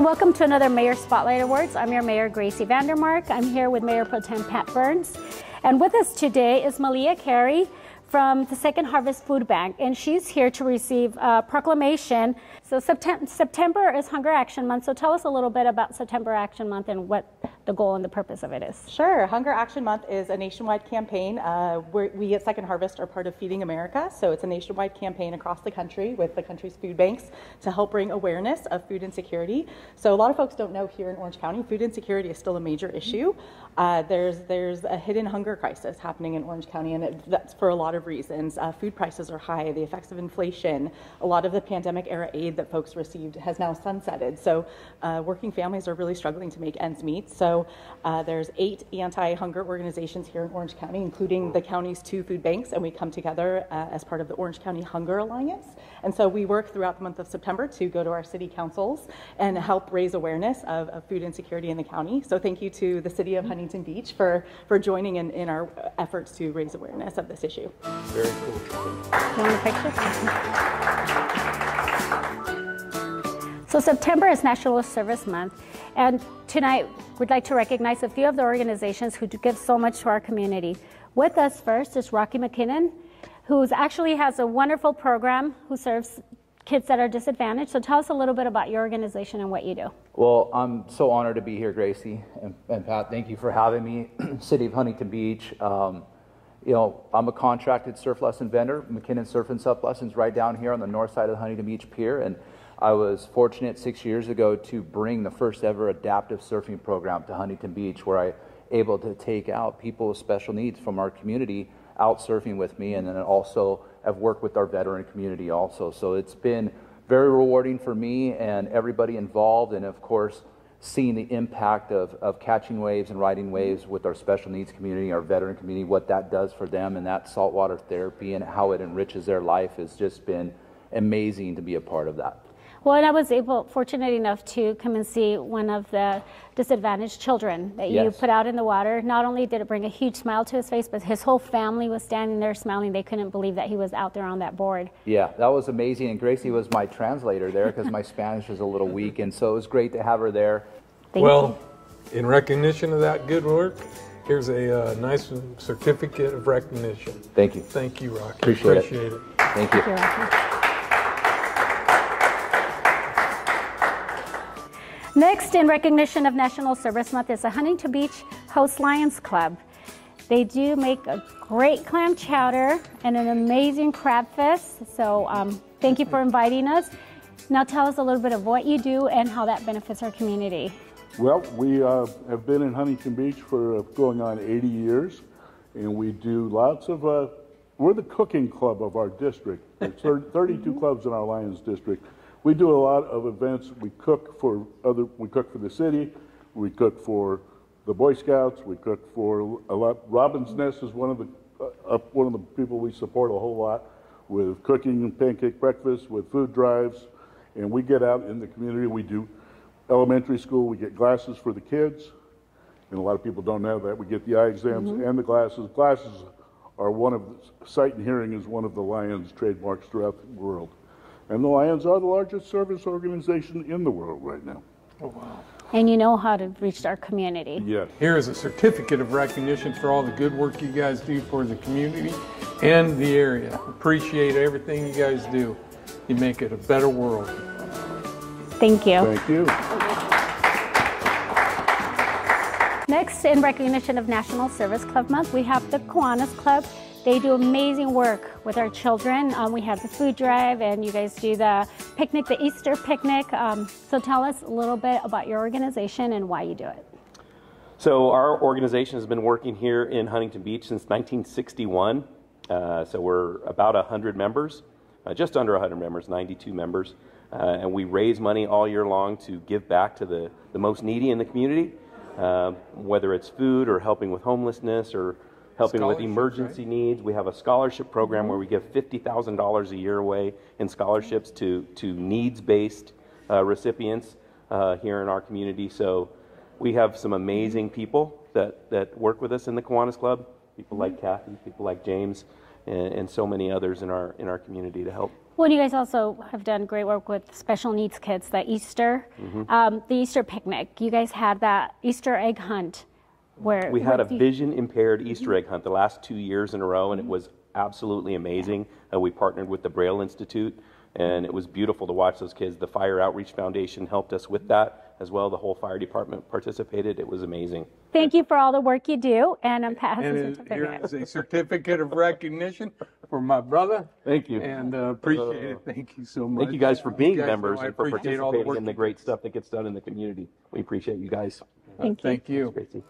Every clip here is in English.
Welcome to another Mayor Spotlight Awards. I'm your Mayor, Gracey Vandermark. I'm here with Mayor Pro Tem Pat Burns. And with us today is Malia Carey from the Second Harvest Food Bank, and she's here to receive a proclamation. So September is Hunger Action Month, so tell us a little bit about September Action Month and what the goal and the purpose of it is. Sure. Hunger Action Month is a nationwide campaign. We at Second Harvest are part of Feeding America, so it's a nationwide campaign across the country with the country's food banks to help bring awareness of food insecurity. So a lot of folks don't know here in Orange County, food insecurity is still a major issue. There's a hidden hunger crisis happening in Orange County, and that's for a lot of reasons. Food prices are high, the effects of inflation, a lot of the pandemic era aid that folks received has now sunsetted. So working families are really struggling to make ends meet. So there's 8 anti-hunger organizations here in Orange County, including the county's 2 food banks, and we come together as part of the Orange County Hunger Alliance. And so we work throughout the month of September to go to our city councils and help raise awareness of food insecurity in the county. So thank you to the city of Huntington Beach for joining in our efforts to raise awareness of this issue. Very cool. You want a picture? So September is National Service Month, and tonight we'd like to recognize a few of the organizations who do give so much to our community. With us first is Rocky McKinnon, who actually has a wonderful program who serves kids that are disadvantaged. So tell us a little bit about your organization and what you do. Well, I'm so honored to be here, Gracey, and Pat, thank you for having me. City of Huntington Beach. You know, I'm a contracted surf lesson vendor, McKinnon Surf and Sup Lessons, right down here on the north side of the Huntington Beach Pier. And I was fortunate 6 years ago to bring the first ever adaptive surfing program to Huntington Beach, where I able to take out people with special needs from our community out surfing with me, and then also have worked with our veteran community also. So it's been very rewarding for me and everybody involved, and of course seeing the impact of catching waves and riding waves with our special needs community, our veteran community, what that does for them, and that saltwater therapy and how it enriches their life has just been amazing to be a part of that. Well, and I was fortunate enough to come and see one of the disadvantaged children that you put out in the water. Not only did it bring a huge smile to his face, but his whole family was standing there smiling. They couldn't believe that he was out there on that board. Yeah, that was amazing. And Gracey was my translator there because my Spanish is a little weak. And so it was great to have her there. Thank you. In recognition of that good work, here's a nice certificate of recognition. Thank you. Thank you, Rocky. Appreciate it. Thank you. Thank you, Rocky. Next, in recognition of National Service Month, is the Huntington Beach Host Lions Club. They do make a great clam chowder and an amazing crab feast. So thank you for inviting us. Now tell us a little bit of what you do and how that benefits our community. Well, we have been in Huntington Beach for going on 80 years, and we do lots of, we're the cooking club of our district. There's 32 clubs in our Lions district. We do a lot of events. We cook for the city, we cook for the Boy Scouts, we cook for a lot. Robin's Nest is one of the people we support a whole lot with cooking and pancake breakfast, with food drives, and we get out in the community. We do elementary school, we get glasses for the kids, and a lot of people don't know that. We get the eye exams and the glasses. Glasses are sight and hearing is one of the Lions trademarks throughout the world. And the Lions are the largest service organization in the world right now. Oh, wow. And you know how to reach our community. Yes. Here is a certificate of recognition for all the good work you guys do for the community and the area. Appreciate everything you guys do. You make it a better world. Thank you. Thank you. Next, in recognition of National Service Club Month, we have the Kanas Club. They do amazing work with our children. We have the food drive, and you guys do the picnic, the Easter picnic. So tell us a little bit about your organization and why you do it. So our organization has been working here in Huntington Beach since 1961. So we're about 100 members, just under 100 members, 92 members. And we raise money all year long to give back to the most needy in the community, whether it's food or helping with homelessness or helping with emergency needs. We have a scholarship program where we give $50,000 a year away in scholarships to needs-based recipients here in our community. So we have some amazing people that work with us in the Kanas Club, people like Kathy, people like James, and so many others in our community to help. Well, you guys also have done great work with special needs kids, the Easter picnic. You guys had that Easter egg hunt where we had a vision impaired Easter egg hunt the last 2 years in a row, and it was absolutely amazing. We partnered with the Braille Institute, and it was beautiful to watch those kids. The Fire Outreach Foundation helped us with that as well. The whole fire department participated. It was amazing. Thank you for all the work you do, and I'm passing And certificate. here is a certificate of recognition for my brother. Thank you. And appreciate it. Thank you so much. Thank you guys for being guys members know I and for appreciate all the participating work in the you great stuff that gets done in the community. We appreciate you guys. Thank you. Gracey.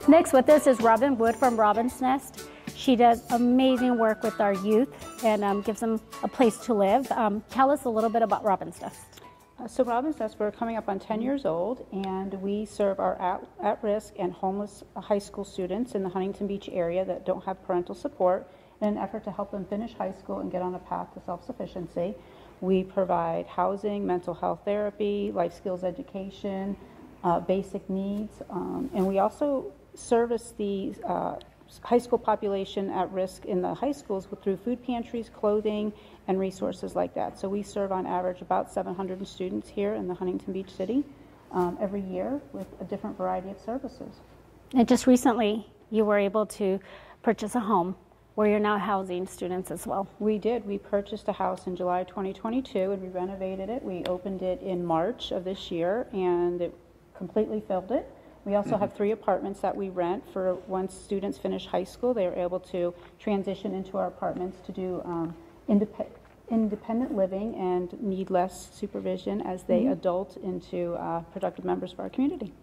Next with us is Robin Wood from Robin's Nest. She does amazing work with our youth and gives them a place to live. Tell us a little bit about Robin's Nest. So Robin's Nest, we're coming up on 10 years old, and we serve our at-risk and homeless high school students in the Huntington Beach area that don't have parental support in an effort to help them finish high school and get on a path to self-sufficiency. We provide housing, mental health therapy, life skills education, basic needs, and we also service the high school population at risk in the high schools through food pantries, clothing, and resources like that. So we serve on average about 700 students here in the Huntington Beach city every year with a different variety of services. And just recently, you were able to purchase a home where you're now housing students as well. We did. We purchased a house in July 2022 and we renovated it. We opened it in March of this year and it completely filled it. We also have 3 apartments that we rent for once students finish high school. They are able to transition into our apartments to do independent living and need less supervision as they adult into productive members of our community.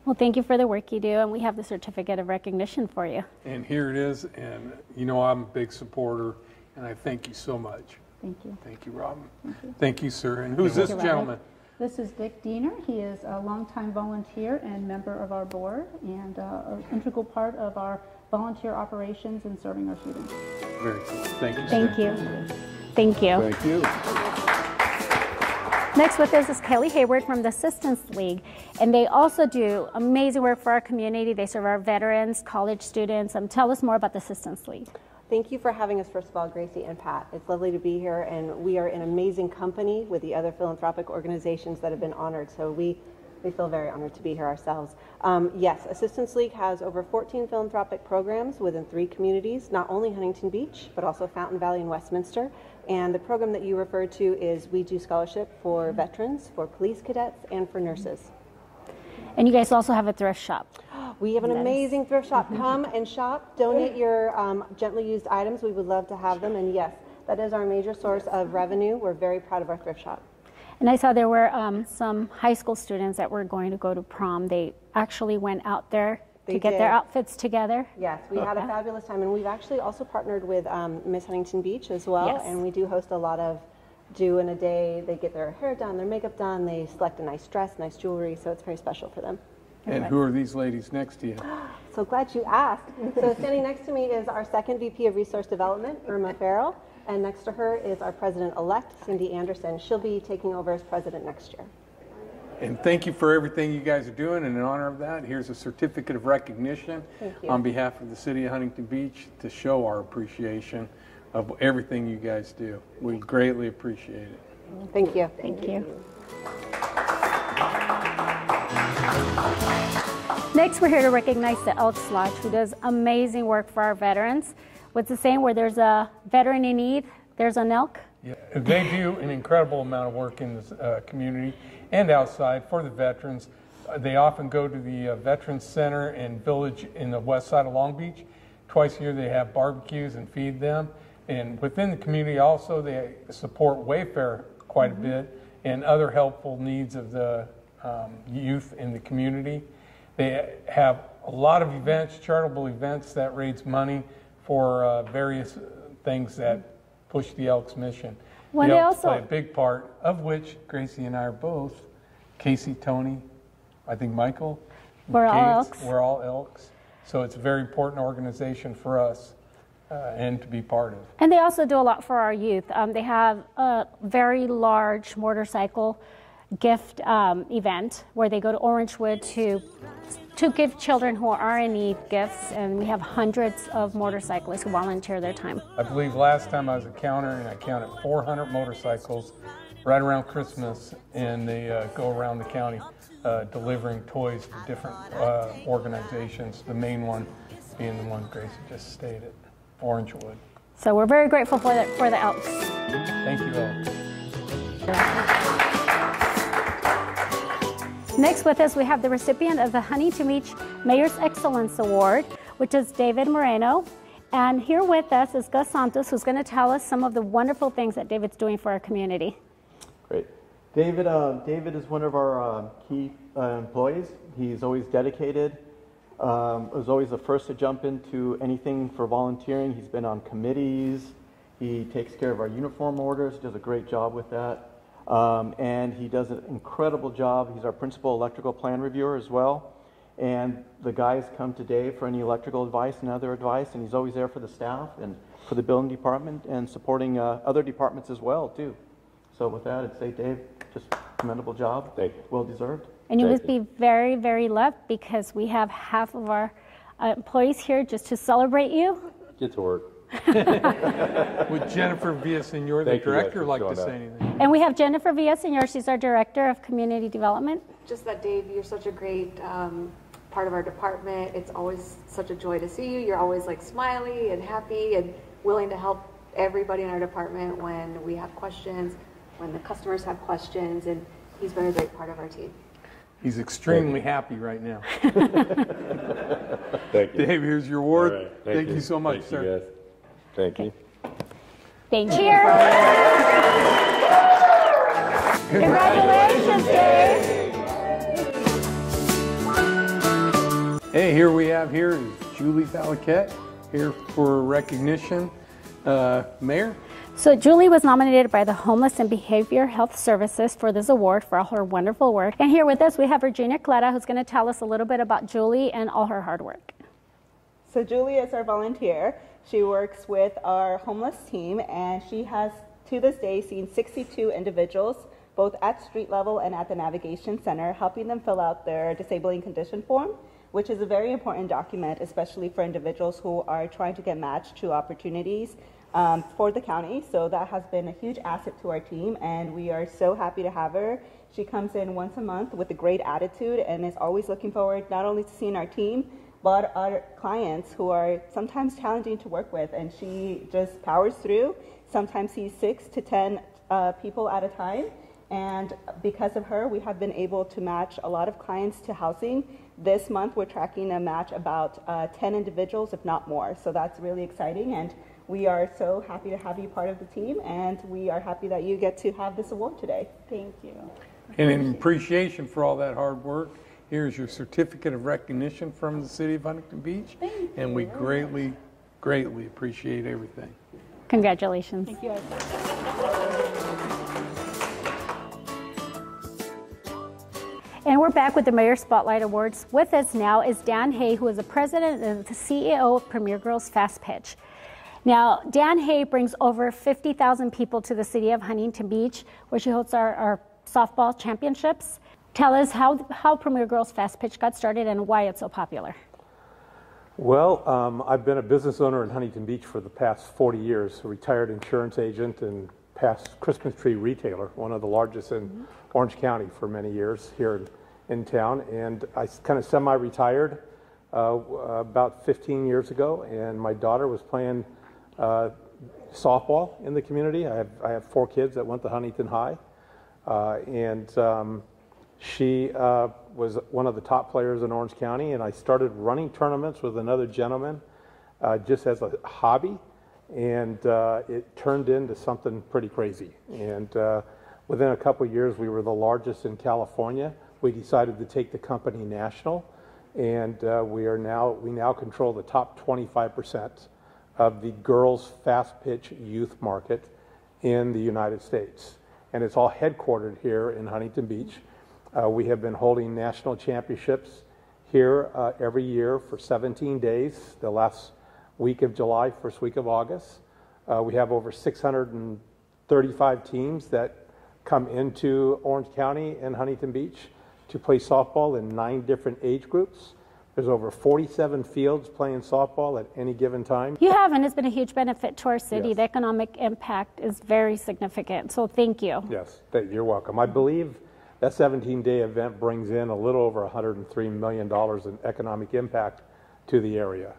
Well, thank you for the work you do, and we have the certificate of recognition for you. And here it is, and you know I'm a big supporter, and I thank you so much. Thank you. Thank you, Robin. Thank you, sir. And who's this gentleman? This is Dick Diener. He is a longtime volunteer and member of our board and an integral part of our volunteer operations and serving our students. Very cool. Thank you, Thank sir. you. Thank you. Thank you. Next with us is Kelly Hayward from the Assistance League, and they also do amazing work for our community. They serve our veterans, college students. Tell us more about the Assistance League. Thank you for having us, first of all, Gracey and Pat. It's lovely to be here, and we are in amazing company with the other philanthropic organizations that have been honored, so we feel very honored to be here ourselves. Yes, Assistance League has over 14 philanthropic programs within 3 communities, not only Huntington Beach, but also Fountain Valley and Westminster. And the program that you referred to is we do scholarship for veterans, for police cadets, and for nurses. And you guys also have a thrift shop. We have an amazing thrift shop. Come and shop, donate your gently used items. We would love to have them. And yes, that is our major source of revenue. We're very proud of our thrift shop. And I saw there were some high school students that were going to go to prom. They actually went out there to get their outfits together. Yes, we had a fabulous time. And we've actually also partnered with Miss Huntington Beach as well. Yes. And we do host a lot of in a day. They get their hair done, their makeup done. They select a nice dress, nice jewelry. So it's very special for them. And who are these ladies next to you? So glad you asked. So standing next to me is our second VP of Resource Development, Irma Farrell, and next to her is our President-elect, Cindy Anderson. She'll be taking over as President next year. And thank you for everything you guys are doing, and in honor of that, here's a certificate of recognition on behalf of the City of Huntington Beach to show our appreciation of everything you guys do. We greatly appreciate it. Thank you. Thank you. Next, we're here to recognize the Elks Lodge, who does amazing work for our veterans. What's the saying? Where there's a veteran in need, there's an elk? Yeah, they do an incredible amount of work in the community and outside for the veterans. They often go to the Veterans Center and Village in the west side of Long Beach. Twice a year they have barbecues and feed them. And within the community also they support Wayfair quite a bit and other helpful needs of the youth in the community. They have a lot of events, charitable events that raise money for various things that push the Elks mission. Well, the they Elks also play a big part, of which Gracey and I are both. Casey, Tony, I think Michael. We're all Elks. We're all Elks. So it's a very important organization for us and to be part of. And they also do a lot for our youth. They have a very large motorcycle gift event where they go to Orangewood to give children who are in need gifts, and we have hundreds of motorcyclists who volunteer their time. I believe last time I was a counter, and I counted 400 motorcycles right around Christmas, and they go around the county delivering toys to different organizations, the main one being the one Gracey just stated, Orangewood. So we're very grateful for the Elks. Thank you, Elks. Next with us, we have the recipient of the Huntington Beach Mayor's Excellence Award, which is David Moreno. And here with us is Gus Santos, who's going to tell us some of the wonderful things that David's doing for our community. Great. David is one of our key employees. He's always dedicated. Was always the first to jump into anything for volunteering. He's been on committees. He takes care of our uniform orders. He does a great job with that. And he does an incredible job. He's our principal electrical plan reviewer as well. And the guys come today for any electrical advice and other advice, and he's always there for the staff and for the building department and supporting other departments as well, too. So with that, I'd say, Dave, just commendable job. Thank you. Well deserved. And you must be very, very loved because we have half of our employees here just to celebrate you. Get to work. Would Jennifer Villasenor, the director, like to say anything? And we have Jennifer Villasenor. She's our Director of Community Development. Just that, Dave, you're such a great part of our department. It's always such a joy to see you. You're always like smiley and happy and willing to help everybody in our department when we have questions, when the customers have questions, and he's been a great part of our team. He's extremely happy right now. Thank you. Dave, here's your award. All right. Thank you so much, sir. You guys. Thank you. Thank you. Congratulations, Dave. Hey, here is Julie Falquette, here for recognition. Mayor? So Julie was nominated by the Homeless and Behavioral Health Services for this award for all her wonderful work. And here with us, we have Virginia Clara, who's going to tell us a little bit about Julie and all her hard work. So Julie is our volunteer. She works with our homeless team, and she has, to this day, seen 62 individuals, both at street level and at the Navigation Center, helping them fill out their disabling condition form, which is a very important document, especially for individuals who are trying to get matched to opportunities for the county. So that has been a huge asset to our team, and we are so happy to have her. She comes in once a month with a great attitude and is always looking forward not only to seeing our team, but our clients who are sometimes challenging to work with, and she just powers through. Sometimes sees 6 to 10 people at a time, and because of her, we have been able to match a lot of clients to housing. This month, we're tracking a match about 10 individuals, if not more, so that's really exciting, and we are so happy to have you part of the team, and we are happy that you get to have this award today. Thank you. And in appreciation for all that hard work, here's your certificate of recognition from the city of Huntington Beach. And we greatly, greatly appreciate everything. Congratulations. Thank you. And we're back with the Mayor Spotlight Awards. With us now is Dan Hay, who is the president and the CEO of Premier Girls Fast Pitch. Now, Dan Hay brings over 50,000 people to the city of Huntington Beach, where she holds our softball championships. Tell us how Premier Girls Fast Pitch got started and why it's so popular. Well, I've been a business owner in Huntington Beach for the past 40 years, a retired insurance agent and past Christmas tree retailer, one of the largest in Orange County for many years here in town. And I kind of semi-retired about 15 years ago, and my daughter was playing softball in the community. I have 4 kids that went to Huntington High, and she was one of the top players in Orange County, and I started running tournaments with another gentleman just as a hobby, and it turned into something pretty crazy. And within a couple of years, we were the largest in California. We decided to take the company national, and we now control the top 25% of the girls fast pitch youth market in the United States. And it's all headquartered here in Huntington Beach. We have been holding national championships here every year for 17 days, the last week of July, first week of August. We have over 635 teams that come into Orange County and Huntington Beach to play softball in 9 different age groups. There's over 47 fields playing softball at any given time. You have, and it's been a huge benefit to our city. Yes. The economic impact is very significant, so thank you. Yes, you're welcome. I believe that 17-day event brings in a little over $103 million in economic impact to the area.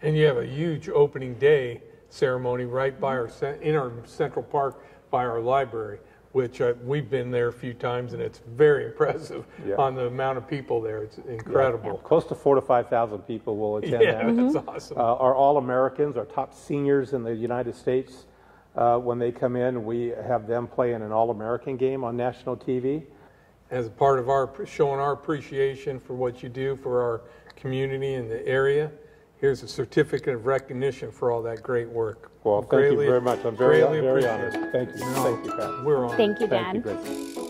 And you have a huge opening day ceremony right by in our Central Park by our library, which we've been there a few times, and it's very impressive on the amount of people there. It's incredible. Yeah. Close to 4,000 to 5,000 people will attend that. That's awesome. Our All-Americans, our top seniors in the United States, when they come in, we have them play in an All-American game on national TV. As a part of our showing our appreciation for what you do for our community and the area, here's a certificate of recognition for all that great work. Well, thank you very much. I'm very honored. Thank you. No, thank you, Pat. We're honored. Thank you, Dan. Thank you,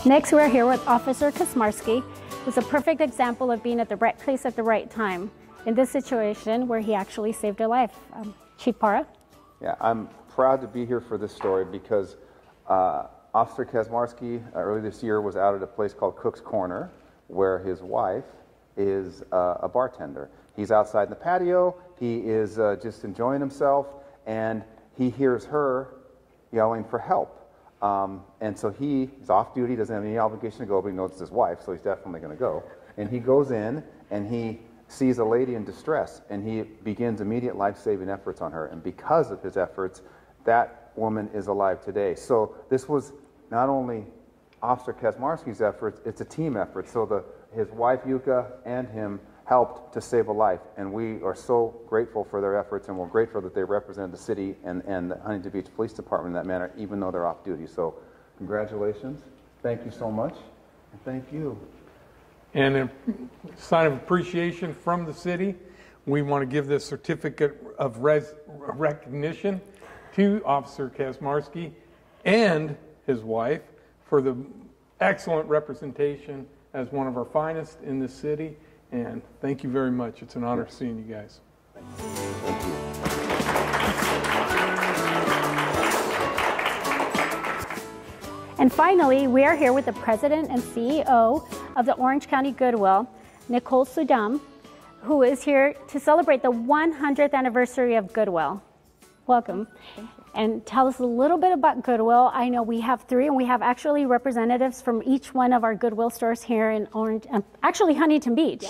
Next, we're here with Officer Kasmarski, who's a perfect example of being at the right place at the right time in this situation where he actually saved a life. Chief Parra? Yeah, I'm proud to be here for this story because Officer Kasmarski earlier this year was out at a place called Cook's Corner where his wife is a bartender. He's outside in the patio, he is just enjoying himself, and he hears her yelling for help. And so he's off duty, doesn't have any obligation to go, but he knows it's his wife, so he's definitely going to go. And he goes in and he sees a lady in distress, and he begins immediate life-saving efforts on her. And because of his efforts, that woman is alive today. So this was not only Officer Kasmarski's efforts, it's a team effort. So his wife Yuka and him helped to save a life, and we are so grateful for their efforts, and we're grateful that they represent the city and the Huntington Beach Police Department in that manner, even though they're off duty. So congratulations, thank you so much, and thank you. And a sign of appreciation from the city, we want to give this certificate of recognition to Officer Kasmarski and his wife for the excellent representation as one of our finest in the city. And thank you very much. It's an honor seeing you guys. Thank you. And finally, we are here with the president and CEO of the Orange County Goodwill, Nicole Sudam, who is here to celebrate the 100th anniversary of Goodwill. Welcome. Thank you. And tell us a little bit about Goodwill. I know we have 3, and we have actually representatives from each one of our Goodwill stores here in actually Huntington Beach.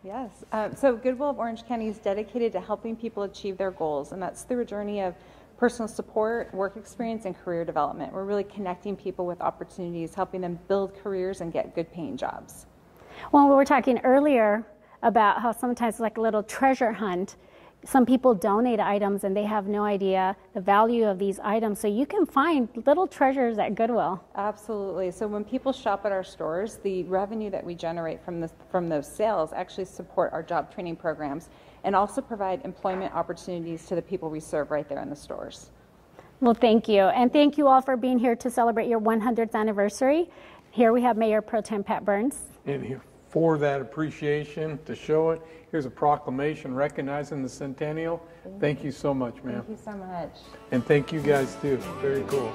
Yes. So Goodwill of Orange County is dedicated to helping people achieve their goals, and that's through a journey of personal support, work experience, and career development. We're really connecting people with opportunities, helping them build careers and get good paying jobs. Well, we were talking earlier about how sometimes it's like a little treasure hunt. Some people donate items and they have no idea the value of these items. So you can find little treasures at Goodwill. Absolutely. So when people shop at our stores, the revenue that we generate from those sales actually support our job training programs and also provide employment opportunities to the people we serve right there in the stores. Well, thank you. And thank you all for being here to celebrate your 100th anniversary. Here we have Mayor Pro Tem Pat Burns. And here, for that appreciation, to show it, here's a proclamation recognizing the centennial. Thank you so much, ma'am. Thank you so much. And thank you guys too. Very cool.